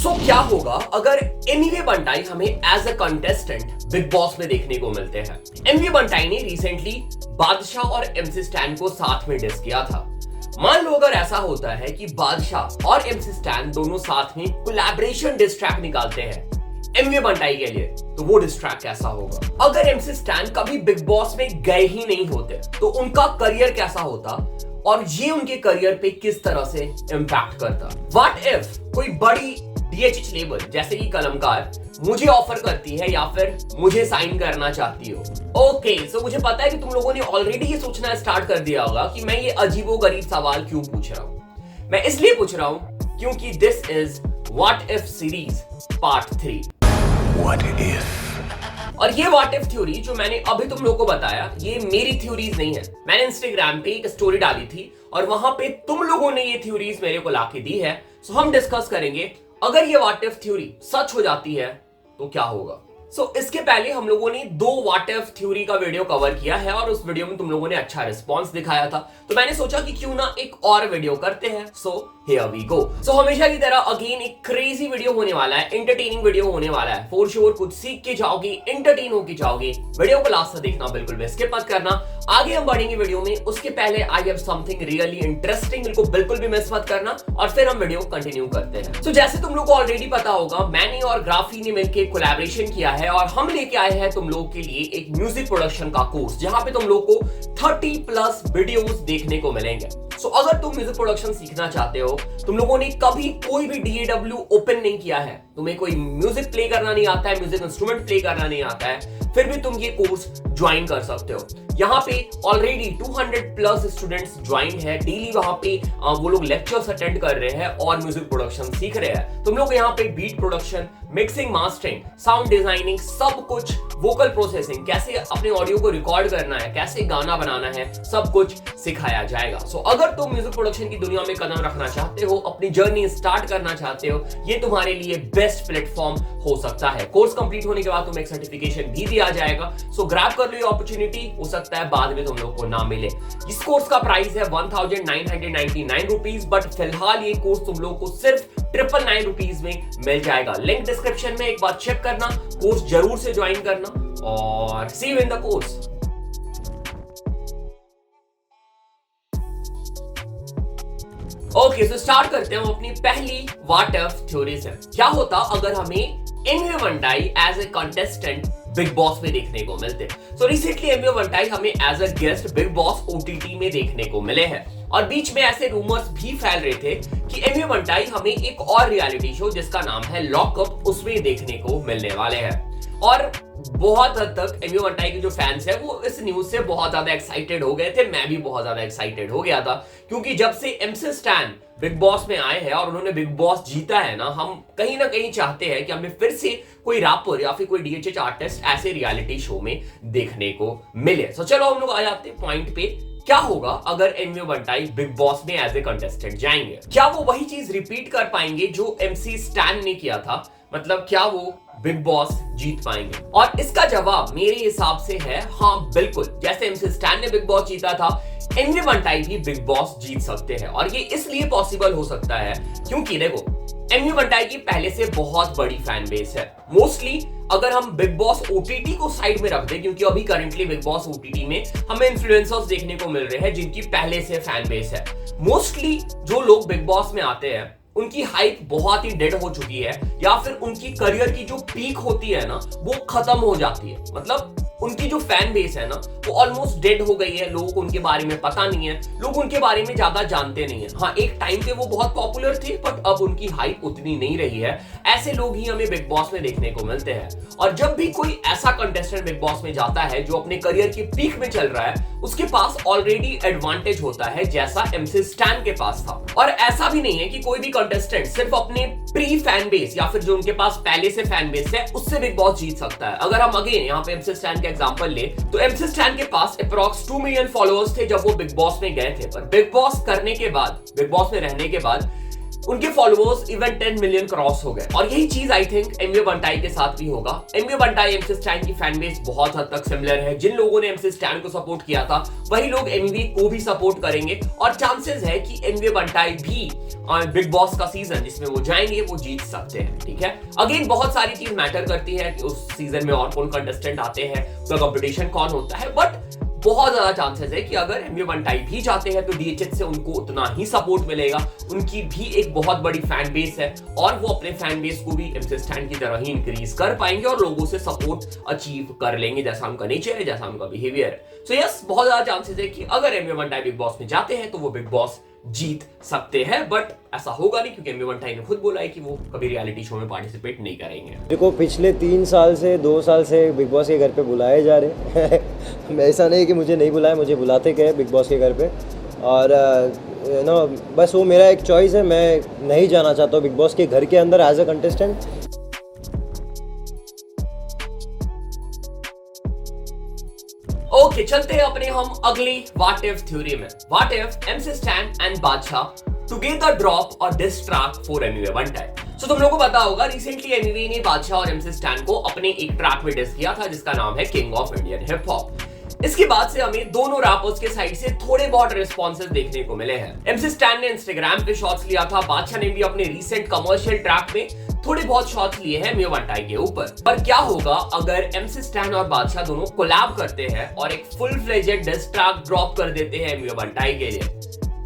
सो क्या होगा अगर एमवी बंटाई हमें as a contestant Bigg Boss में देखने को मिलते हैं। एमवी बंटाई ने रिसेंटली बादशाह और एमसी स्टैन को साथ में डिस किया था। मान लो अगर ऐसा होता है कि बादशाह और एमसी स्टैन दोनों साथ में कोलैबोरेशन डिस ट्रैक निकालते हैं एमवी बंटाई के लिए, तो वो डिस ट्रैक कैसा होगा। अगर एमसी स्टैन कभी बिग बॉस में गए ही नहीं होते तो उनका करियर कैसा होता और ये उनके करियर पे किस तरह से इंपैक्ट करता। व्हाट इफ कोई बड़ी डीएचएच लेबल जैसे कि कलमकार मुझे ऑफर करती है या फिर मुझे साइन करना चाहती हो। ओके, सो मुझे पता है कि तुम लोगों ने ऑलरेडी ये सोचना स्टार्ट कर दिया होगा कि मैं ये अजीबोगरीब सवाल क्यों पूछ रहा हूं। मैं इसलिए पूछ रहा हूं क्योंकि this is what if series part 3। What if? और ये व्हाट इफ थ्योरी जो मैंने अभी तुम लोगों को बताया, ये मेरी थ्योरीज नहीं है। मैंने इंस्टाग्राम पे एक स्टोरी डाली थी और वहां पे तुम लोगों ने ये थ्योरीज मेरे को लाके दी है। सो हम डिस्कस करेंगे अगर ये व्हाट इफ थ्योरी सच हो जाती है तो क्या होगा। इसके पहले हम लोगों ने 2 व्हाट इफ थ्योरी का वीडियो कवर किया है और उस वीडियो में तुम लोगों ने अच्छा रिस्पांस दिखाया था, तो मैंने सोचा कि क्यों ना एक और वीडियो करते हैं। Here we go. हमेशा की तरह अगेन एक क्रेजी वीडियो होने वाला है, एंटरटेनिंग वीडियो होने वाला है। फॉर श्योर कुछ सीख के जाओगे, एंटरटेन होके जाओगे। वीडियो को लास्ट तक देखना, बिल्कुल भी स्किप मत करना। आगे हम बढ़ेंगे वीडियो में, उसके पहले I have something really interesting, इनको बिल्कुल भी मिस मत करना और फिर हम वीडियो कंटिन्यू करते हैं। जैसे तुम लोग को ऑलरेडी पता होगा, मैंने और ग्राफी ने मिलकर कोलैबोरेशन किया है और हम लेके आए हैं तुम लोग के लिए एक म्यूजिक प्रोडक्शन का कोर्स, जहां पे तुम लोग को 30+ वीडियोस देखने को मिलेंगे। अगर तुम म्यूजिक प्रोडक्शन सीखना चाहते हो, तुम लोगों ने कभी कोई भी DAW ओपन नहीं किया है, तुम्हें कोई म्यूजिक प्ले करना नहीं आता है, म्यूजिक इंस्ट्रूमेंट प्ले करना नहीं आता है, फिर भी तुम ये कोर्स ज्वाइन कर सकते हो। यहाँ पे ऑलरेडी 200+ स्टूडेंट्स ज्वाइन है। डेली वहां पे वो लोग लेक्चर्स अटेंड कर रहे हैं और म्यूजिक प्रोडक्शन सीख रहे हैं। तुम लोग यहाँ पे beat production, mixing, mastering, sound designing, सब कुछ, वोकल प्रोसेसिंग, कैसे अपने ऑडियो को रिकॉर्ड करना है, कैसे गाना बनाना है, सब कुछ सिखाया जाएगा। अगर तुम म्यूजिक प्रोडक्शन की दुनिया में कदम रखना चाहते हो, अपनी जर्नी स्टार्ट करना चाहते हो, ये तुम्हारे लिए बेस्ट प्लेटफॉर्म हो सकता है। कोर्स कंप्लीट होने के बाद तुम्हें एक सर्टिफिकेशन भी दिया जाएगा। ग्रैब कर लो ये अपॉर्चुनिटी, हो सकता है बाद में तुम लोग को ना मिले। इस कोर्स का प्राइस है 1999 रुपीज, बट फिलहाल ये कोर्स तुम लोग को सिर्फ 999 रुपीज में मिल जाएगा। लिंक डिस्क्रिप्शन में एक बार चेक करना, कोर्स जरूर से ज्वाइन करना और see you in the course. Okay, start करते हैं अपनी पहली व्हाट इफ थ्योरी से। क्या होता अगर हमें Emiway Bantai as a contestant Bigg Boss में देखने को मिलते। रिसेंटली एमवी बंटाई हमें as a guest Bigg Boss OTT में देखने को मिले हैं और बीच में ऐसे रूमर्स भी फैल रहे थे कि एमवी बंटाई हमें एक और रियलिटी शो जिसका नाम है लॉकअप, उसमें देखने को मिलने वाले हैं। और बहुत हद तक एमवी बंटाई के जो फैंस हैं वो इस न्यूज से बहुत ज्यादा एक्साइटेड हो गए थे। मैं भी बहुत ज्यादा एक्साइटेड हो गया था क्योंकि जब से एमसी स्टैन बिग बॉस में आए हैं और उन्होंने बिग बॉस जीता है ना कहीं चाहते हैं कि हमें फिर से कोई रैपर या फिर कोई DHH आर्टिस्ट ऐसे रियलिटी शो में देखने को मिले। चलो हम लोग आ जाते हैं पॉइंट पे। क्या होगा अगर एमवी बंटाई बिग बॉस में एज ए कंटेस्टेंट जाएंगे? क्या वो वही चीज रिपीट कर पाएंगे जो MC स्टैन ने किया था? मतलब क्या वो बिग बॉस जीत पाएंगे? और इसका जवाब मेरे हिसाब से है हाँ, बिल्कुल। जैसे MC स्टैन ने बिग बॉस जीता था, एमवी बंटाई भी बिग बॉस जीत सकते हैं। और ये इसलिए पॉसिबल हो सकता है क्योंकि देखो, एमवी बंटाई की पहले से बहुत बड़ी फैन बेस है। मोस्टली अगर हम बिग बॉस OTT को साइड में रख दें, क्योंकि अभी करंटली बिग बॉस OTT में हमें इन्फ्लुएंसर्स देखने को मिल रहे हैं जिनकी पहले से फैन बेस है। मोस्टली जो लोग बिग बॉस में आते हैं उनकी हाइप बहुत ही डेड हो चुकी है या फिर उनकी करियर की जो पीक होती है ना वो खत्म हो जाती है। मतलब उनकी जो फैन बेस है ना वो ऑलमोस्ट डेड हो गई है। लोगों को उनके बारे में पता नहीं है, लोग उनके बारे में ज्यादा जानते नहीं है। हाँ, एक टाइम पे वो बहुत पॉपुलर थे बट अब उनकी हाइप उतनी नहीं रही है। ऐसे लोग ही हमें बिग बॉस में देखने को मिलते हैं। और जब भी कोई ऐसा कंटेस्टेंट बिग बॉस में जाता है जो अपने करियर की पीक में चल रहा है, उसके पास ऑलरेडी एडवांटेज होता है, जैसा MC स्टैन के पास था। और ऐसा भी नहीं है कि कोई भी कंटेस्टेंट सिर्फ अपने प्री फैन बेस या फिर जो उनके पास पहले से फैन बेस है उससे बिग बॉस जीत सकता है। अगर हम अगेन यहाँ पे MC स्टैन एग्जांपल ले तो MC स्टैन के पास अप्रॉक्स 2 मिलियन फॉलोअर्स थे जब वो बिग बॉस में गए थे। पर बिग बॉस करने के बाद, बिग बॉस में रहने के बाद उनके फॉलोअर्स इवन 10 मिलियन क्रॉस हो गए। और यही चीज आई थिंक एमवे बंटाई के साथ भी होगा। एमवे बंटाई एमसी स्टैन की फैन बेस बहुत हद तक सिमिलर है। जिन लोगों ने एमसी स्टैन को सपोर्ट किया था वही लोग एमवी को भी सपोर्ट करेंगे और चांसेस है कि एमवे बंटाई भी बिग बॉस का सीजन जिसमें वो जाएंगे वो जीत सकते हैं। ठीक है, अगेन बहुत सारी चीज मैटर करती है कि उस सीजन में और कौन कंटेस्टेंट आते हैं, तो कंपटीशन कौन होता है, बट बहुत ज्यादा चांसेस है कि अगर एमवे बंटाई भी जाते हैं तो डीएचएच से उनको उतना ही सपोर्ट मिलेगा। उनकी भी एक बहुत बड़ी फैन बेस है और वो अपने फैन बेस को भी एमसी स्टैन की तरह ही इंक्रीज कर पाएंगे और लोगों से सपोर्ट अचीव कर लेंगे, जैसा उनका नेचर है, जैसा उनका बिहेवियर है। सो यस, बहुत ज्यादा चांसेस है कि अगर एमवे बंटाई बिग बॉस में जाते हैं तो वो बिग बॉस जीत सकते हैं, बट ऐसा होगा नहीं क्योंकि एमवे बंटाई ने खुद बोला है कि वो कभी रियलिटी शो में पार्टिसिपेट नहीं करेंगे। देखो, पिछले 3 साल से 2 साल से बिग बॉस के घर पे बुलाए जा रहे हैं ऐसा नहीं कि मुझे नहीं बुलाया, मुझे बुलाते गए बिग बॉस के घर पे। और बस वो मेरा एक चॉइस है, मैं नहीं जाना चाहता हूँ बिग बॉस के घर के अंदर एज अ कंटेस्टेंट। ओके, चलते हैं अपने हम अगली व्हाट इफ थ्योरी में। What if MC stand and बादशाह टुगेदर ड्रॉप और डिस ट्रैक फॉर एमवे बंटाई। सो तुम लोगों को पता होगा रिसेंटली एमवे ने बादशाह और एमसी स्टैन को अपने एक ट्रैक में डिस किया था जिसका नाम है king of Indian hip hop. इसके बाद से हमें दोनों रैपर्स के साइड से थोड़े बहुत रिस्पॉन्सेस देखने को मिले हैं। एमसी स्टैन ने इंस्टाग्राम पे शॉट्स लिया था, बादशाह ने भी अपने रीसेंट कमर्शियल ट्रैक में थोड़े बहुत शॉट्स लिए हैं एमवे बंटाई के ऊपर। पर क्या होगा अगर एमसी स्टैन और बादशाह दोनों कोलैब करते हैं और एक full fledged diss track drop कर देते हैं एमवे बंटाई के लिए?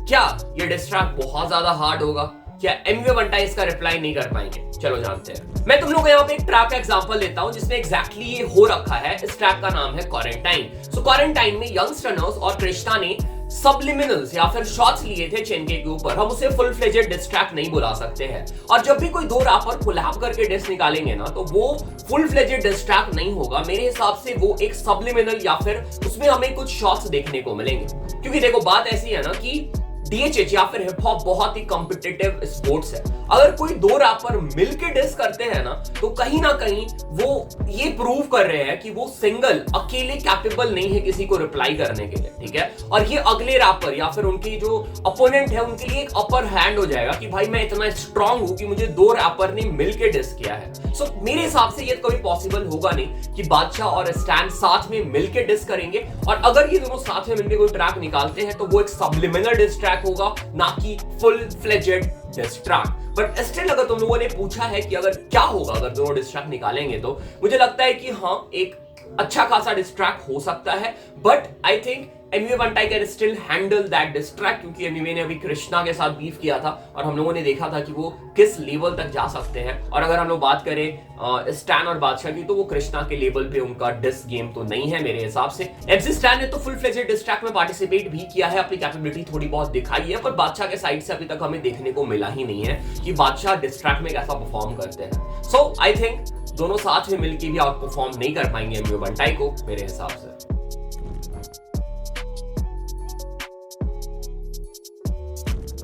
क्या ये डिस ट्रैक बहुत ज्यादा हार्ड होगा? क्या एमवे बंटाई इसका रिप्लाई नहीं कर पाएंगे? चलो जानते हैं। मैं तुम लोगों को यहाँ पे एक ट्रैक का एग्जांपल देता हूँ जिसमें एग्जैक्टली ये हो रखा है। इस ट्रैक का नाम है क्वारंटाइन। सो क्वारंटाइन में यंगस्टर्स और कृष्णा ने सबलिमिनल्स या फिर शॉट्स लिए थे चेनके के ऊपर। हम उसे फुल फ्लेजेड डिस ट्रैक नहीं बुला सकते हैं। और जब भी कोई दो रैपर कोलैब करके डिस निकालेंगे ना तो वो फुल फ्लेजेड डिस ट्रैक नहीं होगा। मेरे हिसाब से वो एक सबलिमिनल या फिर उसमें हमें कुछ शॉट्स देखने को मिलेंगे। क्योंकि देखो बात ऐसी है ना कि डीएचएच या फिर हिप हॉप बहुत ही कॉम्पिटिटिव स्पोर्ट्स है। अगर कोई दो रैपर मिलके डिस करते हैं ना तो कहीं ना कहीं वो ये प्रूव कर रहे हैं कि वो सिंगल अकेले कैपेबल नहीं है किसी को रिप्लाई करने के लिए। ठीक है, और ये अगले रैपर या फिर उनकी जो अपोनेंट है उनके लिए एक अपर हैंड हो जाएगा कि भाई मैं इतना स्ट्रांग हूं कि मुझे दो रैपर ने मिलके डिस किया है। सो मेरे हिसाब से ये कभी पॉसिबल होगा नहीं कि बादशाह और स्टैन साथ में मिलके डिस करेंगे। और अगर ये दोनों साथ में मिलके कोई ट्रैक निकालते हैं तो वो एक सबलिमिनल डिस ट्रैक होगा, ना कि full fledged diss track. But still अगर तुम लोगों ने पूछा है कि अगर क्या होगा अगर दोनों डिस ट्रैक निकालेंगे तो मुझे लगता है कि हाँ एक अच्छा खासा डिस ट्रैक हो सकता है। But I think Amway Bantai can still handle that diss track क्योंकि एमवे ने अभी कृष्णा के साथ बीफ किया था और हम लोगों ने देखा था कि वो किस लेवल तक जा सकते हैं। और अगर हम लोग बात करें स्टैन और बादशाह की तो वो कृष्णा के लेवल पे उनका डिस गेम तो नहीं है मेरे हिसाब से। एमसी स्टैन ने तो फुल फ्लेजेड डिस ट्रैक में पार्टिसिपेट भी किया है, अपनी कैपेबिलिटी थोड़ी बहुत दिखाई है, पर बादशाह के साइड से अभी तक हमें देखने को मिला ही नहीं है कि बादशाह डिस ट्रैक में कैसा परफॉर्म करते हैं। सो आई थिंक दोनों साथ में मिलकर भी आउट परफॉर्म नहीं कर पाएंगे एमवे बंटाई को मेरे हिसाब से।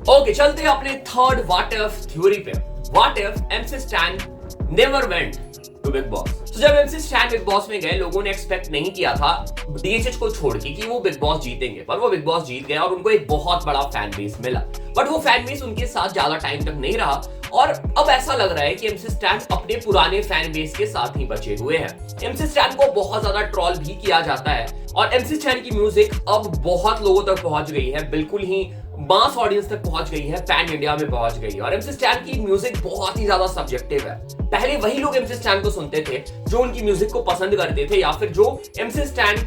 ओके, चलते हैं अपने थर्ड व्हाट इफ थ्योरी पे। What if MC Stan never went to Bigg Boss? तो जब एमसी स्टैन बिग बॉस में गए लोगों ने एक्सपेक्ट नहीं किया था डीएचएच को छोड़ के कि वो बिग बॉस जीतेंगे, पर वो बिग बॉस जीत गए और उनको एक बहुत बड़ा फैन बेस मिला। बट वो फैन बेस उनके साथ ज्यादा टाइम तक नहीं रहा और अब ऐसा लग रहा है कि एमसी स्टैन अपने पुराने फैन बेस के साथ ही बचे हुए हैं। एमसी स्टैन को बहुत ज्यादा ट्रोल भी किया जाता है और एमसी स्टैन की म्यूजिक अब बहुत लोगों तक पहुंच गई है, बिल्कुल ही मास ऑडियंस तक पहुंच गई है, पैन इंडिया में पहुंच गई है। और एमसी स्टैन की म्यूजिक बहुत ही ज्यादा सब्जेक्टिव है। पहले वही लोग एमसी स्टैन को सुनते थे जो उनकी म्यूजिक को पसंद करते थे या फिर जो MC stand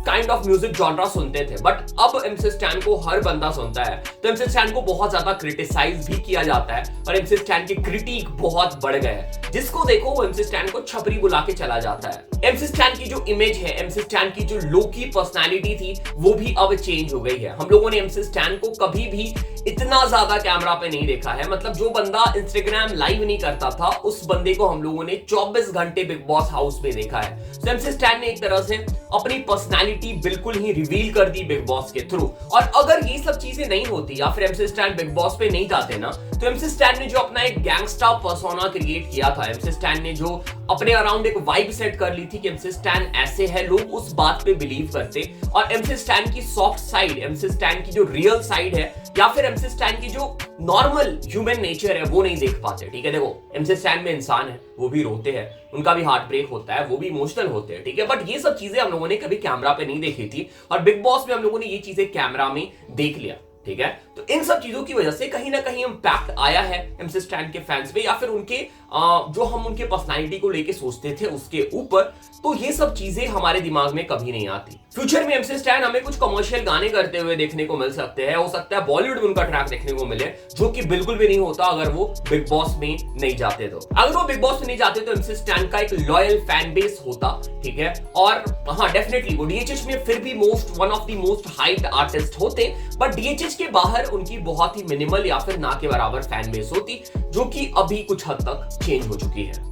kind of music genre सुनते थे, बट अब एमसी स्टैन को हर बंदा सुनता है तो एमसी स्टैन को बहुत ज्यादा क्रिटिसाइज भी किया जाता है और एमसी स्टैन की क्रिटिक बहुत बढ़ गए हैं। जिसको देखो वो एमसी स्टैन को छपरी बुला के चला जाता है। एमसी स्टैन की जो इमेज है, एमसी स्टैन की जो लो की पर्सनालिटी थी वो भी अब चेंज हो गई है। हम लोगों ने एमसी स्टैन को कभी भी इतना ज्यादा कैमरा पे नहीं देखा है। मतलब जो बंदा इंस्टाग्राम लाइव नहीं करता था उस बंदे को हम लोगों ने 24 घंटे बिग बॉस हाउस में देखा है। एमसी स्टैन ने एक तरह से अपनी पर्सनालिटी बिल्कुल ही रिवील कर दी बिग बॉस के थ्रू। और अगर ये सब चीजें नहीं होती या फिर एमसी स्टैन बिग बॉस पे नहीं जाते ना तो एमसी स्टैन ने जो अपना एक गैंगस्टर पर्सोना क्रिएट किया था, एमसी स्टैन ने जो अपने अराउंड एक वाइब सेट कर ली थी कि एमसी स्टैन ऐसे है, लोग उस बात पे बिलीव करते। और एमसी स्टैन की सॉफ्ट साइड, एमसी स्टैन की जो रियल साइड है या फिर एमसी स्टैन की जो नॉर्मल ह्यूमन नेचर है वो नहीं देख पाते, ठीक है। देखो एमसी स्टैन में इंसान है, वो भी रोते हैं, उनका भी हार्ट ब्रेक होता है, वो भी इमोशनल होते हैं, ठीक है। बट ये सब चीजें हम लोगों ने कभी कैमरा पे नहीं देखी थी और बिग बॉस में हम लोगों ने ये चीजें कैमरा में देख लिया, ठीक है। तो इन सब चीजों की वजह से कहीं ना कहीं इम्पैक्ट आया है एमसी स्टैन के फैंस पे, या फिर उनके जो हम उनके पर्सनालिटी को लेके सोचते थे उसके ऊपर। तो ये सब चीजें हमारे दिमाग में कभी नहीं आती। फ्यूचर में एमसी स्टैन हमें कुछ कमर्शियल गाने करते हुए देखने को मिल सकते हैं, हो सकता है बॉलीवुड में उनका ट्रैक देखने को मिले, जो कि बिल्कुल भी नहीं होता अगर वो बिग बॉस में नहीं जाते। तो अगर वो बिग बॉस में नहीं जाते तो एमसी स्टैन का एक लॉयल फैन बेस होता, ठीक है। और हाँ डेफिनेटली वो डीएचएच में फिर भी one of the most hyped artist होते, बट डीएचएच के बाहर उनकी बहुत ही मिनिमल या फिर ना के बराबर फैन बेस होती, जो कि अभी कुछ हद तक चेंज हो चुकी है।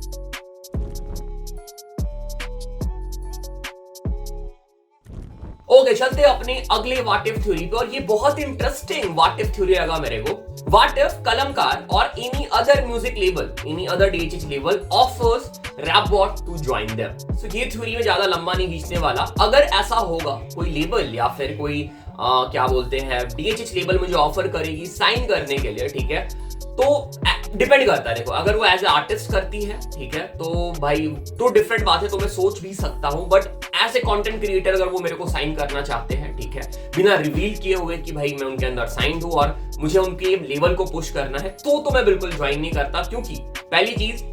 ओके, चलते अपने अगले व्हाट इफ थ्योरी पे, और ये बहुत इंटरेस्टिंग व्हाट इफ थ्योरी लगा मेरे को। व्हाट इफ कलमकार और any other music label, any other DHH label offers Rapbot to join them. So ये थ्योरी में ज्यादा लंबा नहीं खींचने वाला। अगर ऐसा होगा, कोई लेबल या फिर कोई क्या बोलते हैं डीएचएच लेबल मुझे ऑफर करेगी साइन करने के लिए, ठीक है, तो डिपेंड करता है। देखो अगर वो एज ए आर्टिस्ट करती है, ठीक है, तो भाई तो डिफरेंट बात है, तो मैं सोच भी सकता हूं। But as a content creator अगर वो मेरे को साइन करना चाहते हैं, ठीक है, बिना रिवील किए हुए कि भाई मैं उनके अंदर साइन हूं और मुझे उनके लेवल को पुश करना है, तो मैं बिल्कुल ज्वाइन नहीं करता। क्योंकि पहली चीज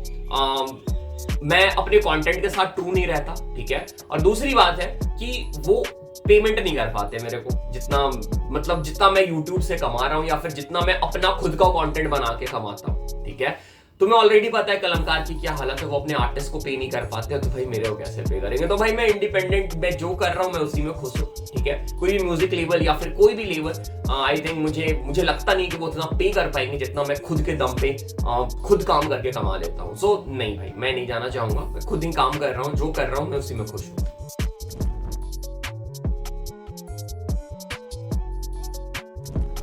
मैं अपने कंटेंट के साथ ट्रू नहीं रहता, ठीक है, और दूसरी बात है कि वो पेमेंट नहीं कर पाते मेरे को जितना मैं YouTube से कमा रहा हूं या फिर जितना मैं अपना खुद का कंटेंट बना के कमाता हूं, ठीक है। तुम्हें ऑलरेडी पता है कलमकार की क्या हालत है, वो अपने आर्टिस्ट को पे नहीं कर पाते, तो भाई मेरे को कैसे पे करेंगे। तो भाई मैं इंडिपेंडेंट, मैं जो कर रहा हूं मैं उसी में खुश हूं, ठीक है। कोई भी म्यूजिक लेवल या फिर कोई भी लेवल आई थिंक मुझे लगता नहीं कि वो उतना पे कर पाएंगे जितना मैं खुद के दम पे खुद काम करके कमा लेता हूँ। सो नहीं भाई, मैं नहीं जाना चाहूंगा, मैं खुद ही काम कर रहा हूँ, जो कर रहा हूँ मैं उसी में खुश हूँ।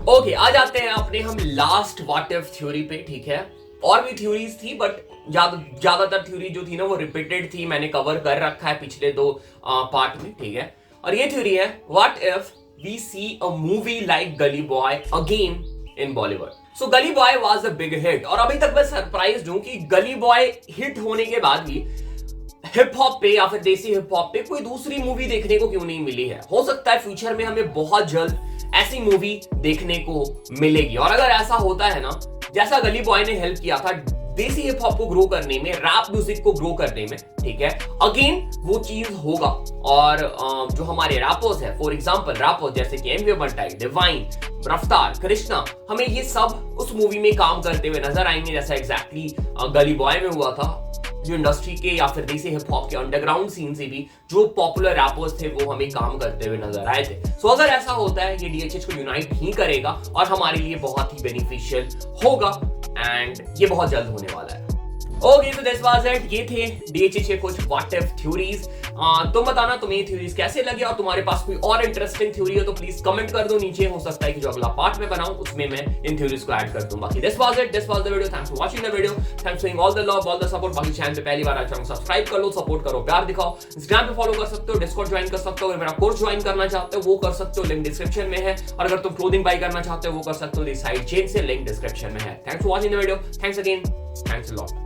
ओके, आ जाते हैं अपने हम लास्ट व्हाट इफ थ्योरी पे, ठीक है। और भी थ्योरीज थी बट ज्यादातर थ्योरी जो थी ना वो रिपीटेड थी, मैंने कवर कर रखा है पिछले 2 पार्ट में, ठीक है। और ये थ्योरी है what if we see a movie like Gully Boy again in Bollywood. So Gully Boy was a big hit, और अभी तक मैं सरप्राइज्ड हूं कि गली बॉय हिट होने के बाद भी हिप हॉप पे या फिर देसी हिप हॉप पे कोई दूसरी मूवी देखने को क्यों नहीं मिली है। हो सकता है फ्यूचर में हमें बहुत जल्द ऐसी मूवी देखने को मिलेगी, और अगर ऐसा होता है ना, जैसा गली बॉय ने हेल्प किया था देसी हिप हॉप को ग्रो करने में, रैप म्यूजिक को ग्रो करने में, ठीक है, अगेन वो चीज होगा। और जो हमारे रैपर्स है, फॉर एग्जांपल रैपर्स जैसे कि एमवी बंटाई, डिवाइन, रफ्तार, कृष्णा, हमें ये सब उस मूवी में काम करते हुए नजर आएंगे, जैसा एग्जैक्टली गली बॉय में हुआ था। जो इंडस्ट्री के या फिर देसी हिप हॉप के अंडरग्राउंड सीन से भी जो पॉपुलर रैपर्स थे वो हमें काम करते हुए नजर आए थे। सो अगर ऐसा होता है, ये डीएचएच को यूनाइट ही करेगा और हमारे लिए बहुत ही बेनिफिशियल होगा, एंड ये बहुत जल्द होने वाला है। ओके, तो दिस वाज इट। ये थे डीएचएच के कुछ व्हाट इफ थ्योरीज। तुम बताना तुम्हें ये थ्योरीज कैसे लगे, और तुम्हारे पास कोई और इंटरेस्टिंग थ्योरी है तो प्लीज कमेंट कर दो नीचे। हो सकता है कि जो अगला पार्ट में बनाऊं उसमें मैं इन थ्योरीज को ऐड कर दूं। बाकी this was it, this was the video. Thanks for watching the video, thanks for all the love, all the support. बाकी चैनल पे पहली बार आए तो सब्सक्राइब कर लो, सपोर्ट करो, प्यार दिखाओ। इंस्टाग्राम पे फॉलो कर सकते हो, डिस्कॉर्ड ज्वाइन कर सकते हो, अगर मेरा कोर्स ज्वाइन करना चाहते हो वो कर सकते हो, लिंक डिस्क्रिप्शन में है। और अगर तुम क्लोथिंग बाय करना चाहते हो वो कर सकते हो, साइड चेन से, लिंक डिस्क्रिप्शन में है। Thanks for watching the video, thanks again, thanks a lot.